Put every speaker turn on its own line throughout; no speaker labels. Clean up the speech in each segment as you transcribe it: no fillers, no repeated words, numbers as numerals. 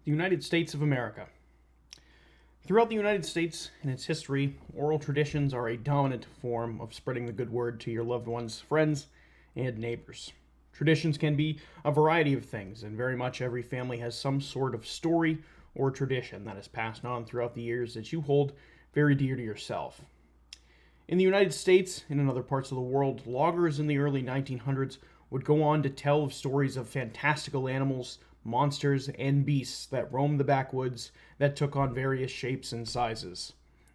The United States of America. Throughout the United States and its history, oral traditions are a dominant form of spreading the good word to your loved ones, friends, and neighbors. Traditions can be a variety of things, and very much every family has some sort of story or tradition that is passed on throughout the years that you hold very dear to yourself. In the United States and in other parts of the world, loggers in the early 1900s would go on to tell of stories of fantastical animals, monsters, and beasts that roamed the backwoods that took on various shapes and sizes.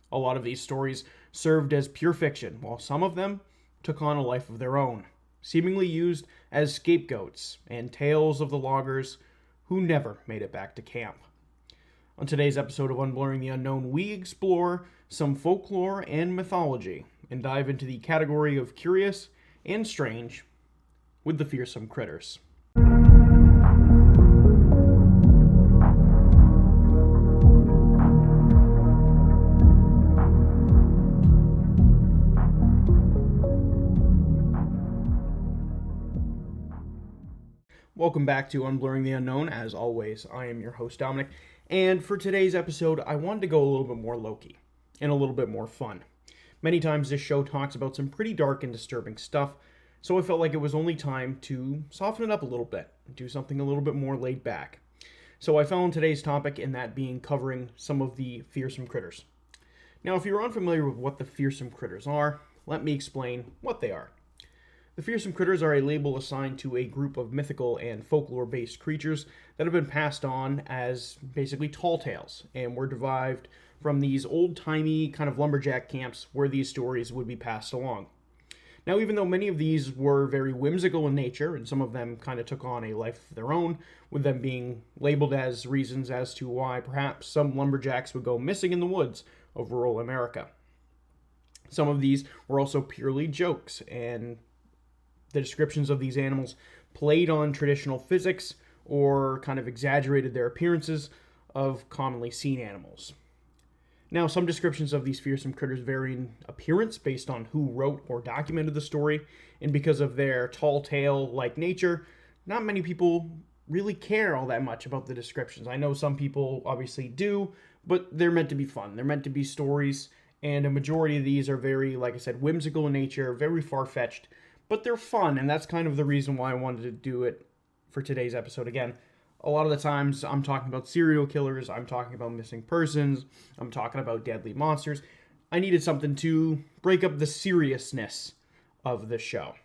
A lot of these stories served as pure fiction, while some of them took on a life of their own, seemingly used as scapegoats and tales of the loggers who never made it back to camp. On today's episode of Unblurring the Unknown, we explore some folklore and mythology and dive into the category of curious and strange with the Fearsome Critters. Welcome back to Unblurring the Unknown. As always, I am your host, Dominic, and for today's episode, I wanted to go a little bit more low-key and a little bit more fun. Many times this show talks about some pretty dark and disturbing stuff, so I felt like it was only time to soften it up a little bit, do something a little bit more laid back. So I found today's topic, and that being covering some of the fearsome critters. Now, if you're unfamiliar with what the fearsome critters are, let me explain what they are. The fearsome critters are a label assigned to a group of mythical and folklore-based creatures that have been passed on as basically tall tales, and were derived from these old-timey kind of lumberjack camps where these stories would be passed along. Now, even though many of these were very whimsical in nature, and some of them kind of took on a life of their own, with them being labeled as reasons as to why perhaps some lumberjacks would go missing in the woods of rural America. Some of these were also purely jokes, and the descriptions of these animals played on traditional physics or kind of exaggerated their appearances of commonly seen animals. Now, some descriptions of these fearsome critters vary in appearance based on who wrote or documented the story, and because of their tall tale-like nature, not many people really care all that much about the descriptions. I know some people obviously do, but they're meant to be fun. They're meant to be stories, and a majority of these are very, like I said, whimsical in nature, very far-fetched, but they're fun, and that's kind of the reason why I wanted to do it for today's episode. Again, a lot of the times I'm talking about serial killers, I'm talking about missing persons, I'm talking about deadly monsters. I needed something to break up the seriousness of the show.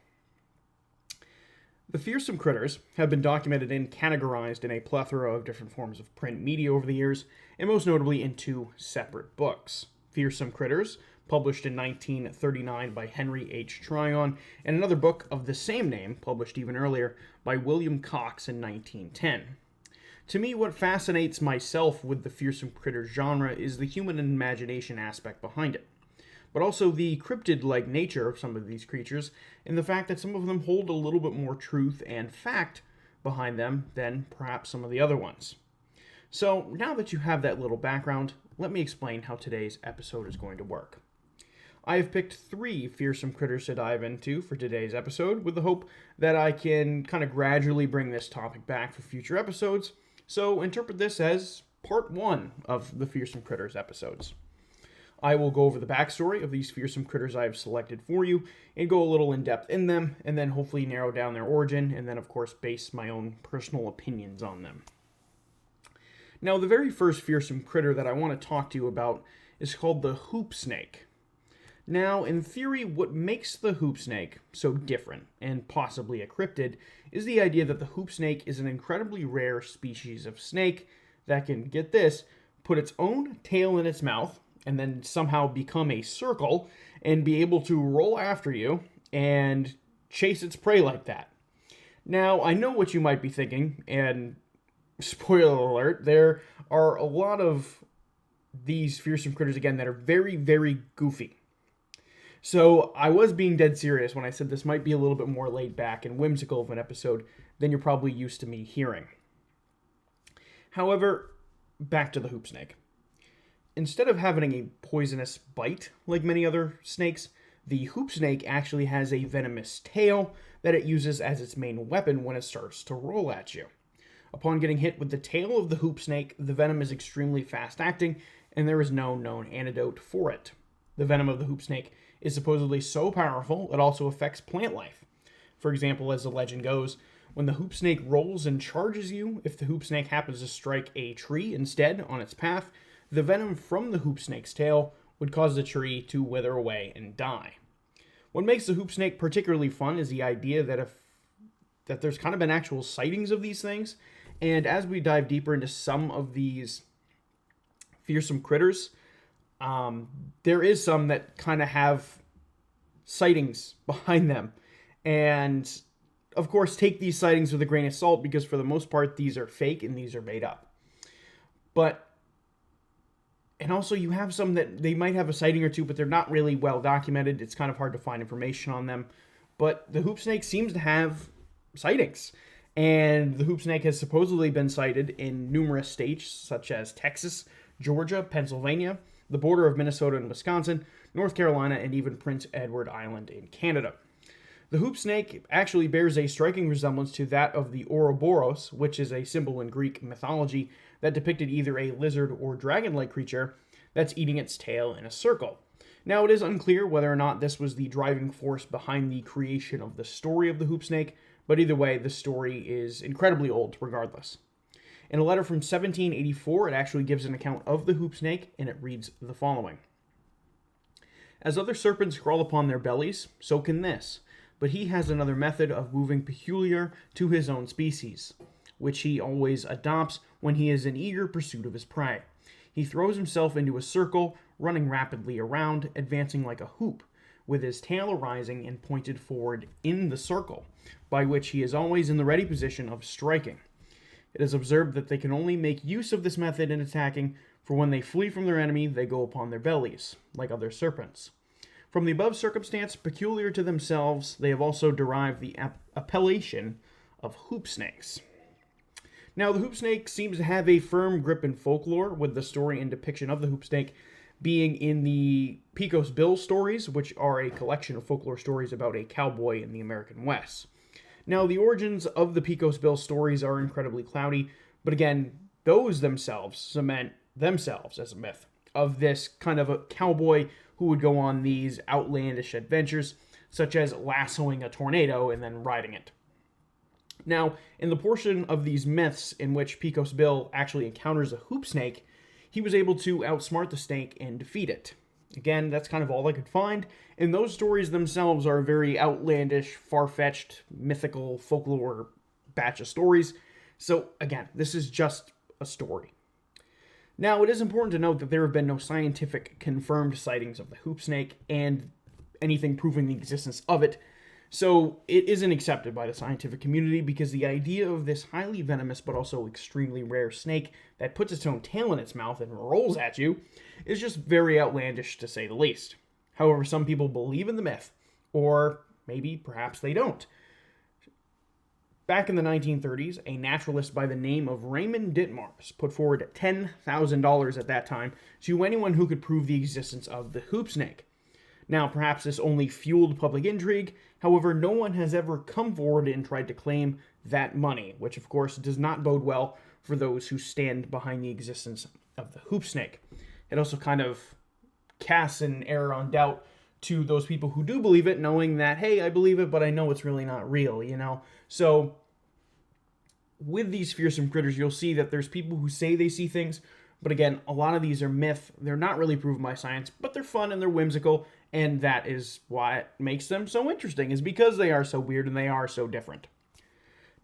The fearsome critters have been documented and categorized in a plethora of different forms of print media over the years, and most notably in two separate books. Fearsome Critters, published in 1939 by Henry H. Tryon, and another book of the same name, published even earlier, by William Cox in 1910. To me, what fascinates myself with the fearsome critter genre is the human imagination aspect behind it, but also the cryptid-like nature of some of these creatures, and the fact that some of them hold a little bit more truth and fact behind them than perhaps some of the other ones. So, now that you have that little background, let me explain how today's episode is going to work. I have picked 3 fearsome critters to dive into for today's episode, with the hope that I can kind of gradually bring this topic back for future episodes, so interpret this as part 1 of the fearsome critters episodes. I will go over the backstory of these fearsome critters I have selected for you, and go a little in depth in them, and then hopefully narrow down their origin, and then of course base my own personal opinions on them. Now, the very first fearsome critter that I want to talk to you about is called the Hoopsnake. Now, in theory, what makes the hoopsnake so different, and possibly a cryptid, is the idea that the hoopsnake is an incredibly rare species of snake that can, get this, put its own tail in its mouth, and then somehow become a circle, and be able to roll after you, and chase its prey like that. Now, I know what you might be thinking, and spoiler alert, there are a lot of these fearsome critters, again, that are very, very goofy. So I was being dead serious when I said this might be a little bit more laid back and whimsical of an episode than you're probably used to me hearing. However, back to the hoopsnake. Instead of having a poisonous bite like many other snakes, the hoopsnake actually has a venomous tail that it uses as its main weapon when it starts to roll at you. Upon getting hit with the tail of the hoop snake, the venom is extremely fast-acting, and there is no known antidote for it. The venom of the hoop snake is supposedly so powerful, it also affects plant life. For example, as the legend goes, when the hoop snake rolls and charges you, if the hoop snake happens to strike a tree instead on its path, the venom from the hoop snake's tail would cause the tree to wither away and die. What makes the hoop snake particularly fun is the idea that there's kind of been actual sightings of these things. And as we dive deeper into some of these fearsome critters, there is some that kind of have sightings behind them. And of course, take these sightings with a grain of salt, because for the most part, these are fake and these are made up. And also you have some that they might have a sighting or two, but they're not really well documented. It's kind of hard to find information on them. But the hoop snake seems to have sightings. And the hoop snake has supposedly been sighted in numerous states, such as Texas, Georgia, Pennsylvania, the border of Minnesota and Wisconsin, North Carolina, and even Prince Edward Island in Canada. The hoop snake actually bears a striking resemblance to that of the Ouroboros, which is a symbol in Greek mythology that depicted either a lizard or dragon-like creature that's eating its tail in a circle. Now, it is unclear whether or not this was the driving force behind the creation of the story of the hoop snake, but either way, the story is incredibly old regardless. In a letter from 1784, it actually gives an account of the hoop snake, and it reads the following. As other serpents crawl upon their bellies, so can this, but he has another method of moving peculiar to his own species, which he always adopts when he is in eager pursuit of his prey. He throws himself into a circle, running rapidly around, advancing like a hoop, with his tail arising and pointed forward in the circle, by which he is always in the ready position of striking. It is observed that they can only make use of this method in attacking, for when they flee from their enemy, they go upon their bellies, like other serpents. From the above circumstance, peculiar to themselves, they have also derived the appellation of hoop snakes. Now, the hoop snake seems to have a firm grip in folklore, with the story and depiction of the hoop snake being in the Pecos Bill stories, which are a collection of folklore stories about a cowboy in the American West. Now, the origins of the Pecos Bill stories are incredibly cloudy, but again, those themselves cement themselves as a myth of this kind of a cowboy who would go on these outlandish adventures, such as lassoing a tornado and then riding it. Now, in the portion of these myths in which Pecos Bill actually encounters a hoop snake, he was able to outsmart the snake and defeat it. Again, that's kind of all I could find, and those stories themselves are a very outlandish, far-fetched, mythical, folklore batch of stories. So, again, this is just a story. Now, it is important to note that there have been no scientific confirmed sightings of the hoop snake and anything proving the existence of it, so it isn't accepted by the scientific community because the idea of this highly venomous but also extremely rare snake that puts its own tail in its mouth and rolls at you is just very outlandish to say the least. However, some people believe in the myth, or maybe perhaps they don't. Back in the 1930s, a naturalist by the name of Raymond Ditmars put forward $10,000 at that time to anyone who could prove the existence of the hoop snake. Now, perhaps this only fueled public intrigue. However, no one has ever come forward and tried to claim that money, which of course does not bode well for those who stand behind the existence of the hoop snake. It also kind of casts an air on doubt to those people who do believe it, knowing that, hey, I believe it, but I know it's really not real, you know? So, with these fearsome critters, you'll see that there's people who say they see things, but again, a lot of these are myth. They're not really proven by science, but they're fun and they're whimsical, and that is why makes them so interesting, is because they are so weird and they are so different.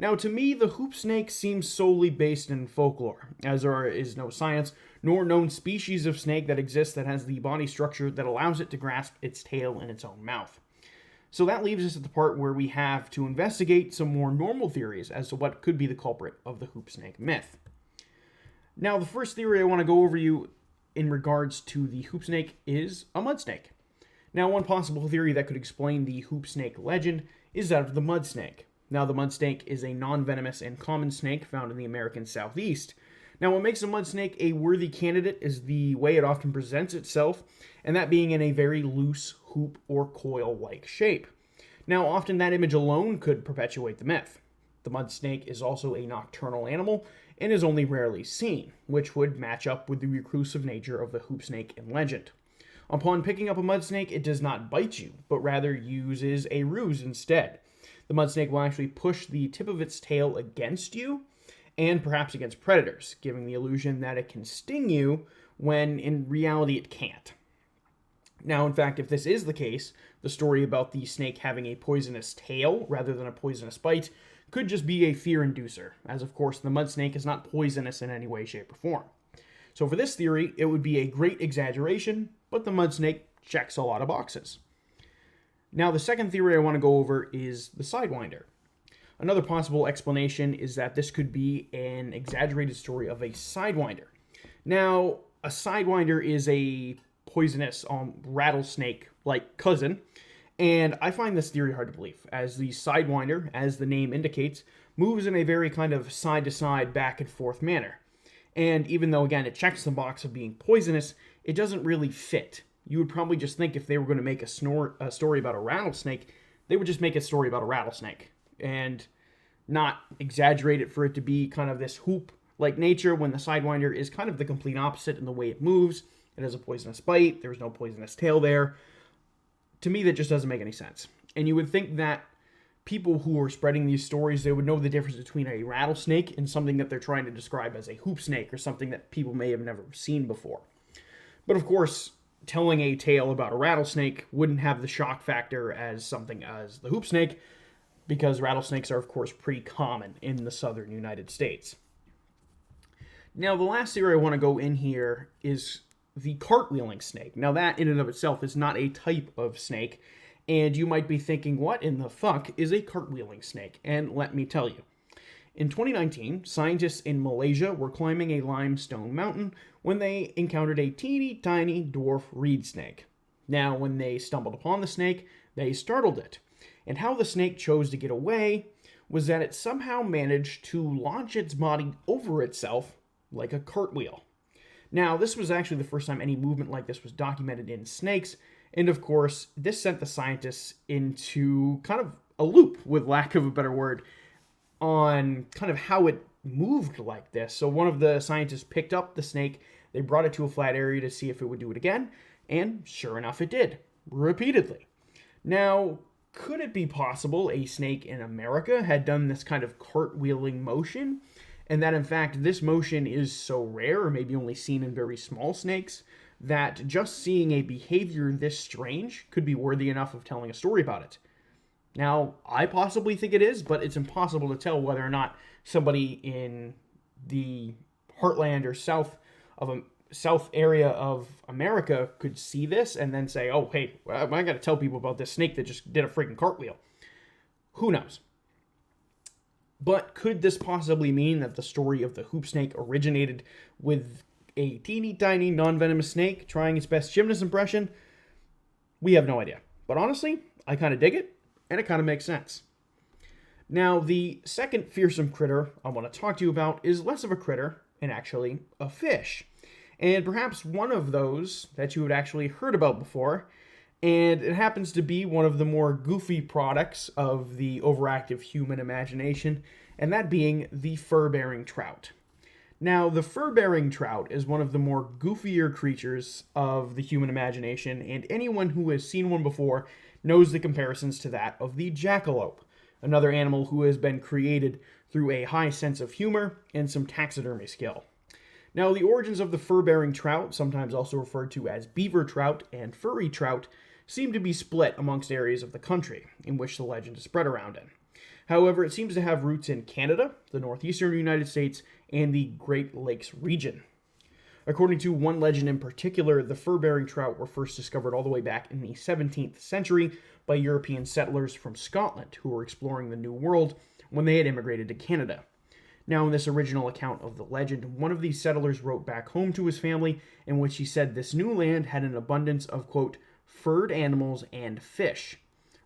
Now, to me, the hoop snake seems solely based in folklore, as there is no science nor known species of snake that exists that has the body structure that allows it to grasp its tail in its own mouth. So that leaves us at the part where we have to investigate some more normal theories as to what could be the culprit of the hoop snake myth. Now, the first theory I want to go over you in regards to the hoop snake is a mud snake. Now, one possible theory that could explain the hoop snake legend is that of the mud snake. Now, the mud snake is a non-venomous and common snake found in the American Southeast. Now, what makes a mud snake a worthy candidate is the way it often presents itself, and that being in a very loose hoop or coil-like shape. Now, often that image alone could perpetuate the myth. The mud snake is also a nocturnal animal and is only rarely seen, which would match up with the reclusive nature of the hoopsnake in legend. Upon picking up a mud snake, it does not bite you, but rather uses a ruse instead. The mud snake will actually push the tip of its tail against you and perhaps against predators, giving the illusion that it can sting you when in reality it can't. Now, in fact, if this is the case, the story about the snake having a poisonous tail rather than a poisonous bite could just be a fear inducer, as of course the mud snake is not poisonous in any way, shape, or form. So for this theory, it would be a great exaggeration, but the mud snake checks a lot of boxes. Now, the second theory I want to go over is the sidewinder. Another possible explanation is that this could be an exaggerated story of a sidewinder. Now, a sidewinder is a poisonous rattlesnake-like cousin, and I find this theory hard to believe, as the sidewinder, as the name indicates, moves in a very kind of side-to-side, back-and-forth manner. And even though, again, it checks the box of being poisonous, it doesn't really fit. You would probably just think if they were going to make a story about a rattlesnake, they would just make a story about a rattlesnake and not exaggerate it for it to be kind of this hoop-like nature when the sidewinder is kind of the complete opposite in the way it moves. It has a poisonous bite. There's no poisonous tail there. To me, that just doesn't make any sense. And you would think that people who are spreading these stories, they would know the difference between a rattlesnake and something that they're trying to describe as a hoop snake or something that people may have never seen before. But of course, telling a tale about a rattlesnake wouldn't have the shock factor as something as the hoop snake, because rattlesnakes are, of course, pretty common in the southern United States. Now, the last theory I want to go in here is the cartwheeling snake. Now, that in and of itself is not a type of snake, and you might be thinking, what in the fuck is a cartwheeling snake? And let me tell you. In 2019, scientists in Malaysia were climbing a limestone mountain when they encountered a teeny tiny dwarf reed snake. Now, when they stumbled upon the snake, they startled it. And how the snake chose to get away was that it somehow managed to launch its body over itself like a cartwheel. Now, this was actually the first time any movement like this was documented in snakes, and of course, this sent the scientists into kind of a loop, with lack of a better word, on kind of how it moved like this. So one of the scientists picked up the snake, they brought it to a flat area to see if it would do it again, and sure enough it did, repeatedly. Now, could it be possible a snake in America had done this kind of cartwheeling motion, and that in fact this motion is so rare, or maybe only seen in very small snakes, that just seeing a behavior this strange could be worthy enough of telling a story about it? Now, I possibly think it is, but it's impossible to tell whether or not somebody in the heartland or south area of America could see this and then say, oh, hey, I got to tell people about this snake that just did a freaking cartwheel. Who knows? But could this possibly mean that the story of the hoop snake originated with a teeny tiny non-venomous snake trying its best gymnast impression? We have no idea. But honestly, I kind of dig it, and it kind of makes sense. Now, the second fearsome critter I want to talk to you about is less of a critter and actually a fish. And perhaps one of those that you had actually heard about before, and it happens to be one of the more goofy products of the overactive human imagination, and that being the fur bearing trout. Now, the fur bearing trout is one of the more goofier creatures of the human imagination, and anyone who has seen one before knows the comparisons to that of the jackalope, another animal who has been created through a high sense of humor and some taxidermy skill. Now, the origins of the fur-bearing trout, sometimes also referred to as beaver trout and furry trout, seem to be split amongst areas of the country in which the legend is spread around in. However, it seems to have roots in Canada, the northeastern United States, and the Great Lakes region. According to one legend in particular, the fur-bearing trout were first discovered all the way back in the 17th century by European settlers from Scotland who were exploring the New World when they had immigrated to Canada. Now, in this original account of the legend, one of these settlers wrote back home to his family in which he said this new land had an abundance of, quote, furred animals and fish.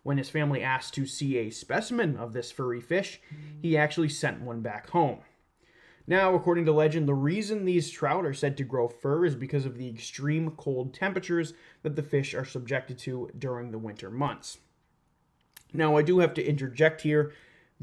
When his family asked to see a specimen of this furry fish, he actually sent one back home. Now, according to legend, the reason these trout are said to grow fur is because of the extreme cold temperatures that the fish are subjected to during the winter months. Now, I do have to interject here.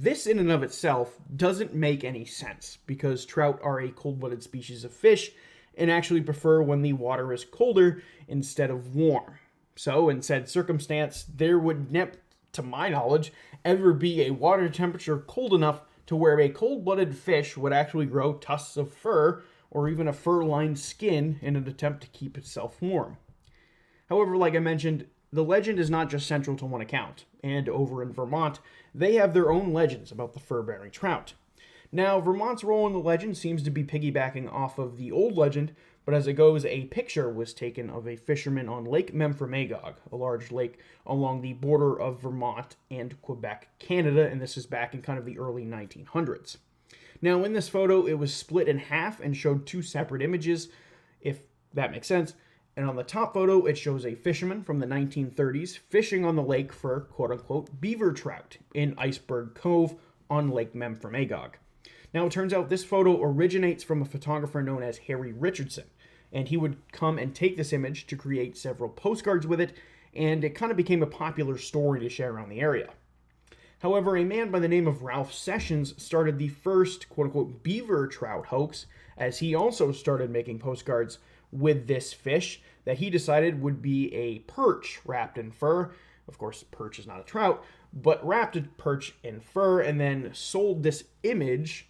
This in and of itself doesn't make any sense because trout are a cold-blooded species of fish and actually prefer when the water is colder instead of warm. So in said circumstance, there would never, to my knowledge, ever be a water temperature cold enough to where a cold-blooded fish would actually grow tusks of fur or even a fur-lined skin in an attempt to keep itself warm. However, like I mentioned, the legend is not just central to one account, and over in Vermont, they have their own legends about the fur-bearing trout. Now, Vermont's role in the legend seems to be piggybacking off of the old legend, but as it goes, a picture was taken of a fisherman on Lake Memphremagog, a large lake along the border of Vermont and Quebec, Canada, and this is back in kind of the early 1900s. Now, in this photo, it was split in half and showed two separate images, if that makes sense. And on the top photo, it shows a fisherman from the 1930s fishing on the lake for quote-unquote beaver trout in Iceberg Cove on Lake Memphremagog. Now, it turns out this photo originates from a photographer known as Harry Richardson, and he would come and take this image to create several postcards with it, and it kind of became a popular story to share around the area. However, a man by the name of Ralph Sessions started the first quote-unquote beaver trout hoax, as he also started making postcards with this fish that he decided would be a perch wrapped in fur. Of course, perch is not a trout, but wrapped a perch in fur and then sold this image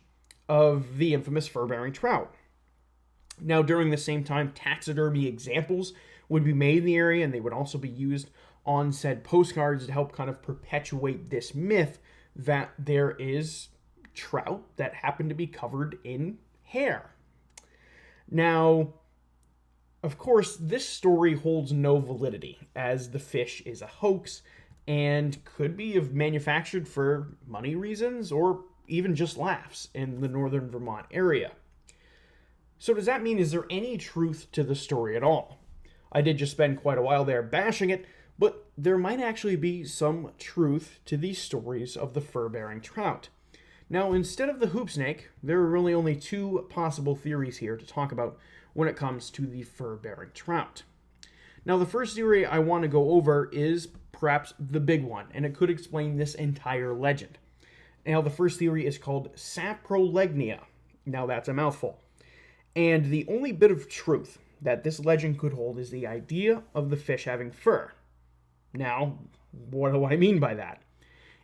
of the infamous fur-bearing trout. Now, during the same time, taxidermy examples would be made in the area, and they would also be used on said postcards to help kind of perpetuate this myth that there is trout that happen to be covered in hair. Now, of course, this story holds no validity, as the fish is a hoax and could be manufactured for money reasons or even just laughs in the northern Vermont area. So does that mean, is there any truth to the story at all? I did just spend quite a while there bashing it, but there might actually be some truth to these stories of the fur-bearing trout. Now, instead of the hoopsnake, there are really only two possible theories here to talk about when it comes to the fur-bearing trout. Now, the first theory I want to go over is perhaps the big one, and it could explain this entire legend. Now, the first theory is called saprolegnia. Now, that's a mouthful. And the only bit of truth that this legend could hold is the idea of the fish having fur. Now, what do I mean by that?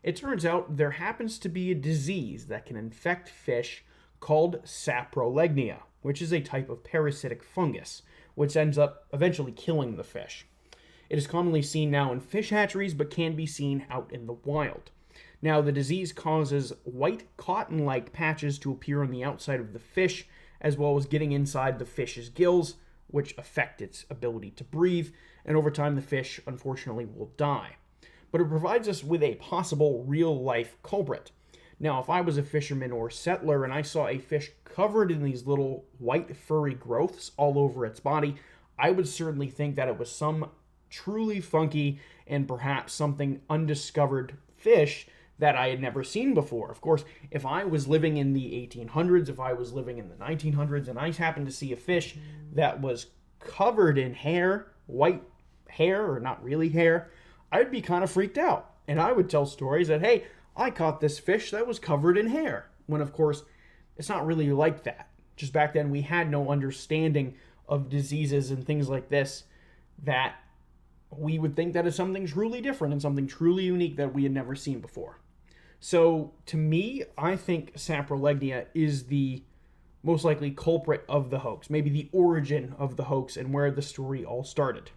It turns out there happens to be a disease that can infect fish called saprolegnia, which is a type of parasitic fungus, which ends up eventually killing the fish. It is commonly seen now in fish hatcheries, but can be seen out in the wild. Now, the disease causes white cotton-like patches to appear on the outside of the fish, as well as getting inside the fish's gills, which affect its ability to breathe, and over time the fish, unfortunately, will die. But it provides us with a possible real-life culprit. Now, if I was a fisherman or settler and I saw a fish covered in these little white furry growths all over its body, I would certainly think that it was some truly funky and perhaps something undiscovered fish that I had never seen before. Of course, if I was living in the 1800s, if I was living in the 1900s, and I happened to see a fish that was covered in hair, white hair, or not really hair, I'd be kind of freaked out. And I would tell stories that, hey, I caught this fish that was covered in hair. When, of course, it's not really like that. Just back then, we had no understanding of diseases and things like this, that we would think that is something truly different and something truly unique that we had never seen before. So, to me, I think saprolegnia is the most likely culprit of the hoax, maybe the origin of the hoax and where the story all started.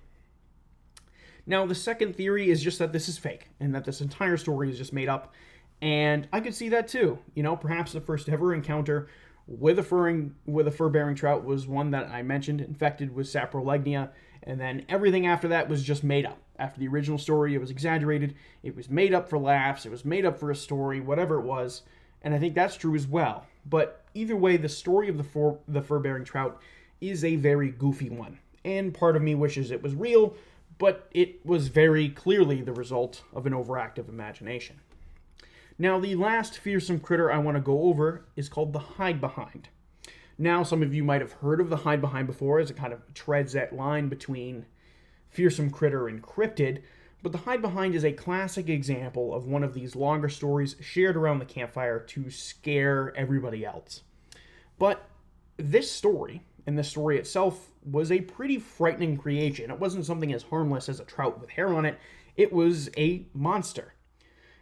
Now, the second theory is just that this is fake and that this entire story is just made up, and I could see that too. You know, perhaps the first ever encounter with a fur-bearing trout was one that I mentioned, infected with saprolegnia, and then everything after that was just made up. After the original story, it was exaggerated, it was made up for laughs, it was made up for a story, whatever it was, and I think that's true as well. But either way, the story of the fur-bearing trout is a very goofy one, and part of me wishes it was real, but it was very clearly the result of an overactive imagination. Now, the last fearsome critter I want to go over is called the Hidebehind. Now, some of you might have heard of the Hidebehind before, as it kind of treads that line between fearsome critter and cryptid, But the Hidebehind is a classic example of one of these longer stories shared around the campfire to scare everybody else. But this story, and the story itself, was a pretty frightening creation. It wasn't something as harmless as a trout with hair on it. It was a monster.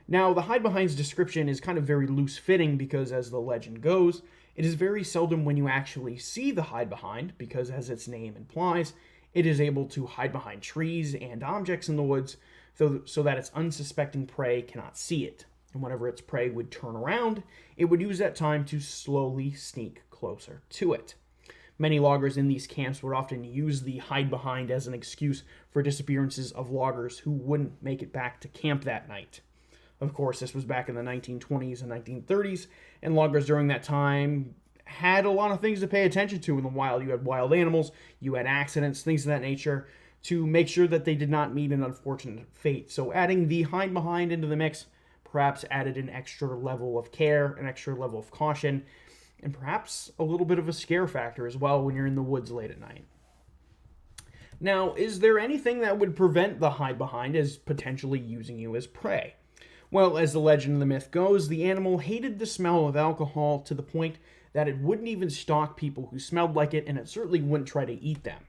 Now, the Hidebehind's description is kind of very loose-fitting because, as the legend goes, it is very seldom when you actually see the Hidebehind because, as its name implies, it is able to hide behind trees and objects in the woods so that its unsuspecting prey cannot see it. And whenever its prey would turn around, it would use that time to slowly sneak closer to it. Many loggers in these camps would often use the Hidebehind as an excuse for disappearances of loggers who wouldn't make it back to camp that night. Of course, this was back in the 1920s and 1930s, and loggers during that time had a lot of things to pay attention to in the wild. You had wild animals, you had accidents, things of that nature, to make sure that they did not meet an unfortunate fate. So adding the Hidebehind into the mix perhaps added an extra level of care, an extra level of caution, and perhaps a little bit of a scare factor as well when you're in the woods late at night. Now, is there anything that would prevent the Hidebehind as potentially using you as prey? Well, as the legend and the myth goes, the animal hated the smell of alcohol to the point that it wouldn't even stalk people who smelled like it, and it certainly wouldn't try to eat them.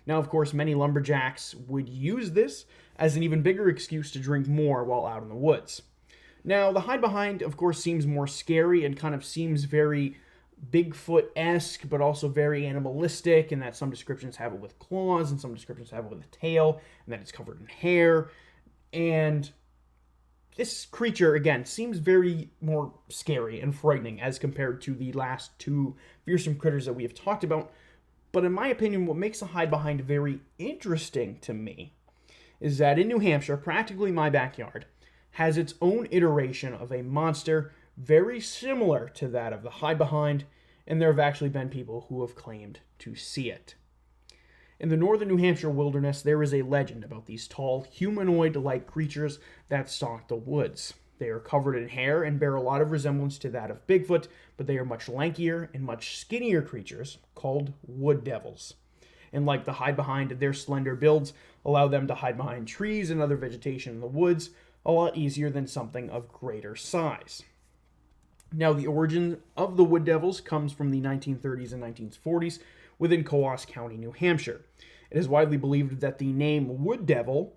Now, of course, many lumberjacks would use this as an even bigger excuse to drink more while out in the woods. Now, the Hidebehind, of course, seems more scary and kind of seems very Bigfoot-esque, but also very animalistic, in that some descriptions have it with claws, and some descriptions have it with a tail, and that it's covered in hair. And this creature, again, seems very more scary and frightening as compared to the last two fearsome critters that we have talked about. But in my opinion, what makes the Hidebehind very interesting to me is that in New Hampshire, practically my backyard, has its own iteration of a monster very similar to that of the Hidebehind, and there have actually been people who have claimed to see it. In the northern New Hampshire wilderness, there is a legend about these tall, humanoid-like creatures that stalk the woods. They are covered in hair and bear a lot of resemblance to that of Bigfoot, but they are much lankier and much skinnier creatures called wood devils. And like the Hidebehind, their slender builds allow them to hide behind trees and other vegetation in the woods a lot easier than something of greater size. Now, the origin of the wood devils comes from the 1930s and 1940s within Coos County, New Hampshire. It is widely believed that the name wood devil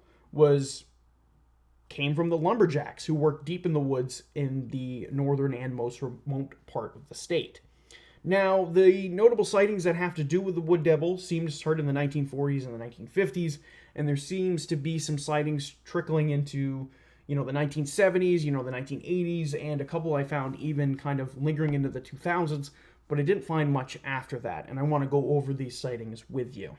came from the lumberjacks who worked deep in the woods in the northern and most remote part of the state. Now, the notable sightings that have to do with the wood devil seem to start in the 1940s and the 1950s, and there seems to be some sightings trickling into the 1970s, the 1980s, and a couple I found even kind of lingering into the 2000s, but I didn't find much after that, and I want to go over these sightings with you.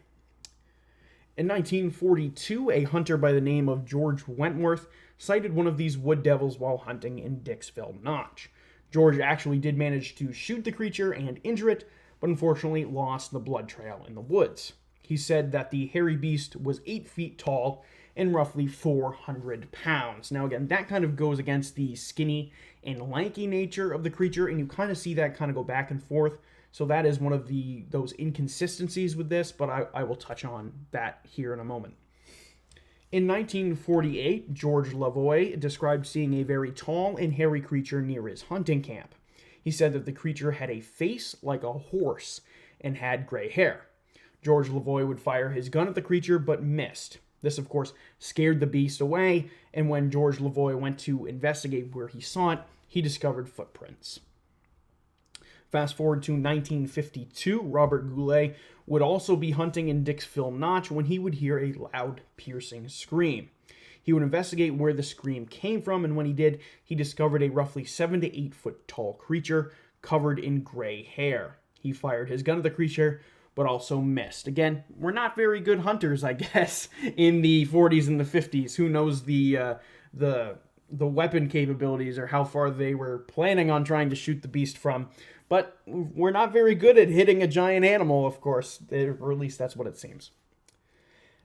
In 1942, a hunter by the name of George Wentworth sighted one of these wood devils while hunting in Dixville Notch. George actually did manage to shoot the creature and injure it, but unfortunately lost the blood trail in the woods. He said that the hairy beast was 8 feet tall and roughly 400 pounds. Now again, that kind of goes against the skinny and lanky nature of the creature, and you kind of see that kind of go back and forth. So that is one of those inconsistencies with this, but I will touch on that here in a moment. In 1948, George Lavoie described seeing a very tall and hairy creature near his hunting camp. He said that the creature had a face like a horse and had gray hair. George Lavoie would fire his gun at the creature, but missed. This, of course, scared the beast away, and when George Lavoie went to investigate where he saw it, he discovered footprints. Fast forward to 1952, Robert Goulet would also be hunting in Dixville Notch when he would hear a loud, piercing scream. He would investigate where the scream came from, and when he did, he discovered a roughly 7 to 8 foot tall creature covered in gray hair. He fired his gun at the creature, but also missed. Again, we're not very good hunters, I guess, in the 40s and the 50s. Who knows the weapon capabilities or how far they were planning on trying to shoot the beast from. But we're not very good at hitting a giant animal, of course, or at least that's what it seems.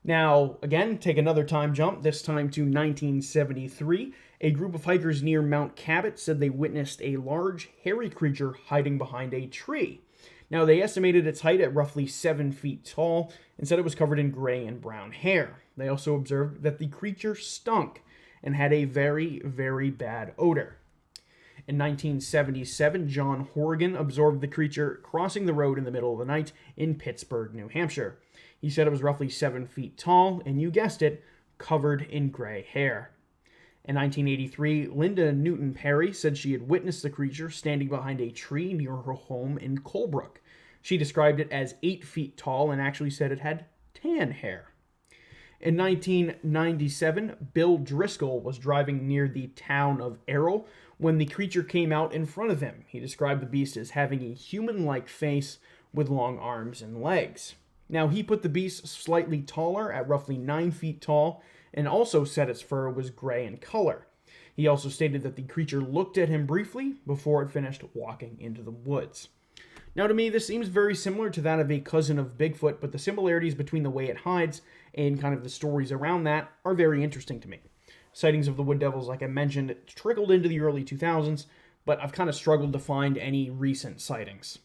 Now, again, take another time jump, this time to 1973. A group of hikers near Mount Cabot said they witnessed a large, hairy creature hiding behind a tree. Now, they estimated its height at roughly 7 feet tall and said it was covered in gray and brown hair. They also observed that the creature stunk and had a very, very bad odor. In 1977, John Horgan observed the creature crossing the road in the middle of the night in Pittsburgh, New Hampshire. He said it was roughly 7 feet tall, and you guessed it, covered in gray hair. In 1983, Linda Newton Perry said she had witnessed the creature standing behind a tree near her home in Colebrook. She described it as 8 feet tall and actually said it had tan hair. In 1997, Bill Driscoll was driving near the town of Errol when the creature came out in front of him. He described the beast as having a human-like face with long arms and legs. Now, he put the beast slightly taller at roughly 9 feet tall and also said its fur was gray in color. He also stated that the creature looked at him briefly before it finished walking into the woods. Now, to me, this seems very similar to that of a cousin of Bigfoot, but the similarities between the way it hides and kind of the stories around that are very interesting to me. Sightings of the wood devils, like I mentioned, trickled into the early 2000s, but I've kind of struggled to find any recent sightings.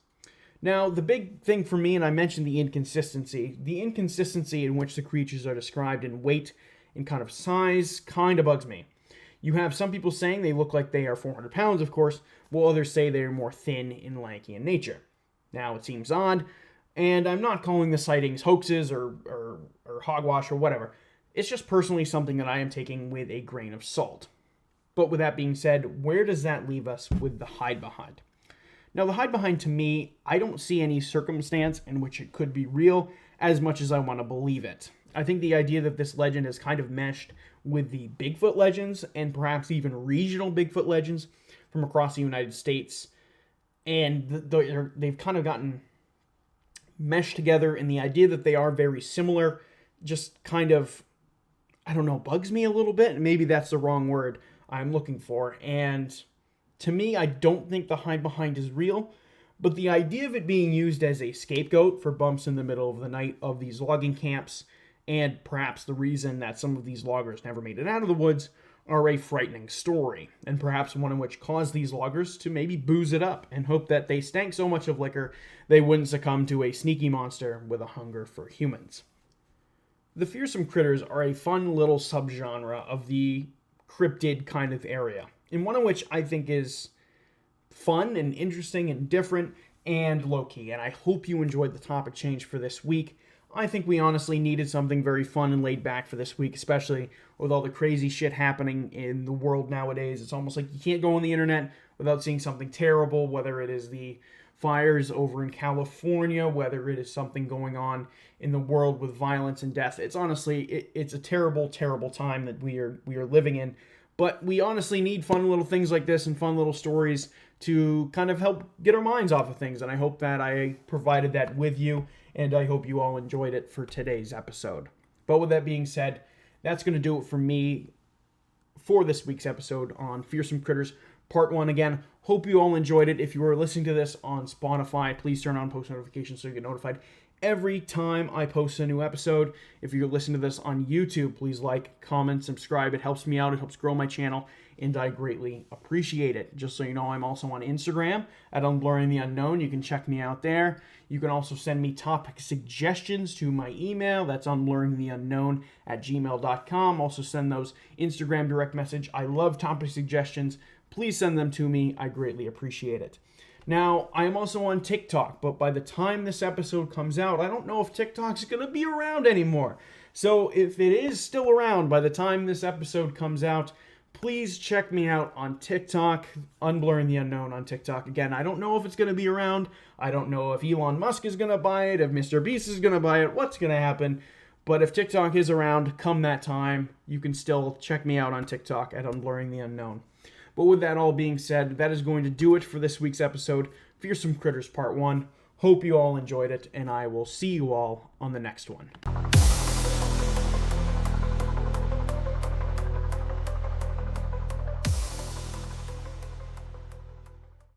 Now, the big thing for me, and I mentioned the inconsistency in which the creatures are described in weight and kind of size kind of bugs me. You have some people saying they look like they are 400 pounds, of course, while others say they are more thin and lanky in nature. Now, it seems odd, and I'm not calling the sightings hoaxes or hogwash or whatever. It's just personally something that I am taking with a grain of salt. But with that being said, where does that leave us with the Hidebehind? Now, the Hidebehind, to me, I don't see any circumstance in which it could be real as much as I want to believe it. I think the idea that this legend is kind of meshed with the Bigfoot legends and perhaps even regional Bigfoot legends from across the United States, and they've kind of gotten meshed together, and the idea that they are very similar just kind of, I don't know, bugs me a little bit. Maybe that's the wrong word I'm looking for. And to me, I don't think the Hidebehind is real, but the idea of it being used as a scapegoat for bumps in the middle of the night of these logging camps, and perhaps the reason that some of these loggers never made it out of the woods, are a frightening story, and perhaps one in which caused these loggers to maybe booze it up and hope that they stank so much of liquor they wouldn't succumb to a sneaky monster with a hunger for humans. The Fearsome Critters are a fun little subgenre of the cryptid kind of area, and one in which I think is fun and interesting and different and low-key, and I hope you enjoyed the topic change for this week. I think we honestly needed something very fun and laid back for this week, especially with all the crazy shit happening in the world nowadays. It's almost like you can't go on the internet without seeing something terrible, whether it is the fires over in California, whether it is something going on in the world with violence and death. It's honestly, it's a terrible, terrible time that we are living in. But we honestly need fun little things like this and fun little stories to kind of help get our minds off of things. And I hope that I provided that with you, and I hope you all enjoyed it for today's episode. But with that being said, that's going to do it for me for this week's episode on Fearsome Critters Part 1. Again, hope you all enjoyed it. If you are listening to this on Spotify, please turn on post notifications so you get notified every time I post a new episode. If you're listening to this on YouTube, please like, comment, subscribe. It helps me out. It helps grow my channel, and I greatly appreciate it. Just so you know, I'm also on Instagram at Unblurring the Unknown. You can check me out there. You can also send me topic suggestions to my email. That's unblurringtheunknown@gmail.com. Also send those Instagram direct message. I love topic suggestions. Please send them to me. I greatly appreciate it. Now, I am also on TikTok, but by the time this episode comes out, I don't know if TikTok's going to be around anymore. So if it is still around by the time this episode comes out, please check me out on TikTok, Unblurring the Unknown on TikTok. Again, I don't know if it's going to be around. I don't know if Elon Musk is going to buy it, if Mr. Beast is going to buy it, what's going to happen. But if TikTok is around, come that time, you can still check me out on TikTok at Unblurring the Unknown. But with that all being said, that is going to do it for this week's episode, Fearsome Critters Part 1. Hope you all enjoyed it, and I will see you all on the next one.